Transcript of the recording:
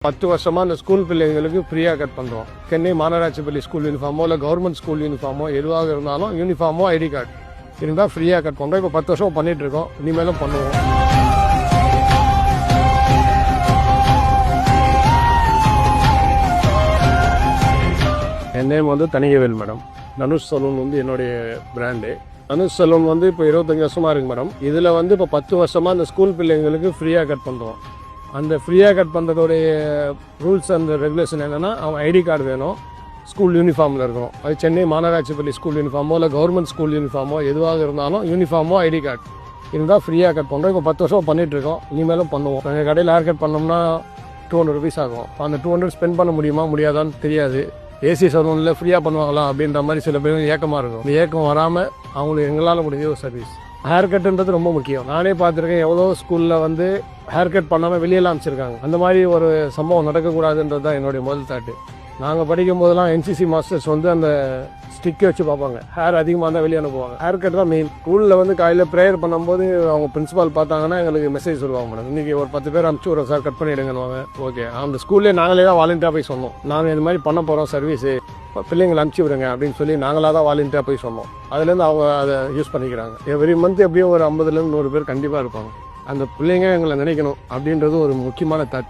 10 வருஷமா அந்த ஸ்கூல் பிள்ளைங்களுக்கு ஃப்ரீயாக கட் பண்ணுறோம். சென்னை மாநகராட்சி பள்ளி ஸ்கூல் யூனிஃபார்மோ இல்லை கவர்மெண்ட் ஸ்கூல் யூனிஃபார்மோ எதுவாக இருந்தாலும் யூனிஃபார்மோ ஐடி கார்டு இருந்தால் ஃப்ரீயாக கட் பண்ணுறோம். இப்போ 10 வருஷம் பண்ணிட்டு இருக்கோம், இனிமேலும் பண்ணுவோம். என் நேம் தனிகவேல் மேடம். தனுஷ் சலூன் என்னுடைய பிராண்டு. தனுஷ் சலூன் இப்போ 25 வருஷமாக இருக்குது மேடம். இதில் இப்போ 10 வருஷமாக அந்த ஸ்கூல் பிள்ளைங்களுக்கு ஃப்ரீயாக கட் பண்ணுறோம். அந்த ஃப்ரீயாக கட் பண்ணுறதோடைய ரூல்ஸ் அண்ட் ரெகுலேஷன் என்னென்னா, அவன் ஐடி கார்டு வேணும், ஸ்கூல் யூனிஃபார்மில் இருக்கணும். அது சென்னை மாநகராட்சி பள்ளி ஸ்கூல் யூனிஃபார்மோ இல்லை கவர்மெண்ட் ஸ்கூல் யூனிஃபார்மோ எதுவாக இருந்தாலும் யூனிஃபார்மோ ஐடி கார்டு இருந்தால் ஃப்ரீயாக கட் பண்ணுறோம். இப்போ 10 வருஷம் பண்ணிகிட்ருக்கோம், இனிமேலும் பண்ணுவோம். எங்கள் கடையில் ஹேர் கட் பண்ணோம்னா 200 rupees ஆகும். அந்த 200 ஸ்பெண்ட் பண்ண முடியுமா முடியாதான்னு தெரியாது. ஏசி சலூனில் ஃப்ரீயாக பண்ணுவாங்களா அப்படின்ற மாதிரி சில பேர் ஏக்கமாக இருக்கும். இந்த ஏக்கம் வராமல் அவங்களுக்கு எங்களால் முடிஞ்ச ஒரு சர்வீஸ். ஹேர் கட்டுன்றது ரொம்ப முக்கியம். நானே பார்த்துருக்கேன், எவ்வளோ ஸ்கூலில் ஹேர் கட் பண்ணாமல் வெளியெல்லாம் அமைச்சிருக்காங்க. அந்த மாதிரி ஒரு சம்பவம் நடக்கக்கூடாதுன்றது தான் என்னுடைய முதல் தாட்டு. நாங்கள் படிக்கும் போதெல்லாம் என்சிசி மாஸ்டர்ஸ் அந்த ஸ்டிக்கை வச்சு பார்ப்பாங்க. ஹேர் அதிகமாக இருந்தால் வெளியே அனுப்புவாங்க. ஹேர் கட் தான் மெயின். ஸ்கூலில் காலையில் ப்ரேயர் பண்ணும்போது அவங்க பிரின்சிபால் பார்த்தாங்கன்னா எங்களுக்கு மெசேஜ் சொல்லுவாங்க, மேடம் இன்றைக்கி ஒரு 10 பேர் அனுப்பிச்சி விட்றோம் சார், கட் பண்ணிவிடுங்கன்னு. ஓகே, அந்த ஸ்கூல்லே நாங்களே தான் வாலண்டியராக போய் சொன்னோம், நாங்கள் இந்த மாதிரி பண்ண போகிறோம் சர்வீஸு, பிள்ளைங்களை அனுப்பிச்சி விடுங்க அப்படின்னு சொல்லி நாங்களாக தான் வாலண்டியராக போய் சொன்னோம். அதுலேருந்து அவங்க அதை யூஸ் பண்ணிக்கிறாங்க. எவ்ரி மந்த் எப்படியும் ஒரு 50 to 100 பேர் கண்டிப்பாக இருப்பாங்க. அந்த பிள்ளைங்க எங்களை நினைக்கணும் அப்படின்றது ஒரு முக்கியமான தாட்.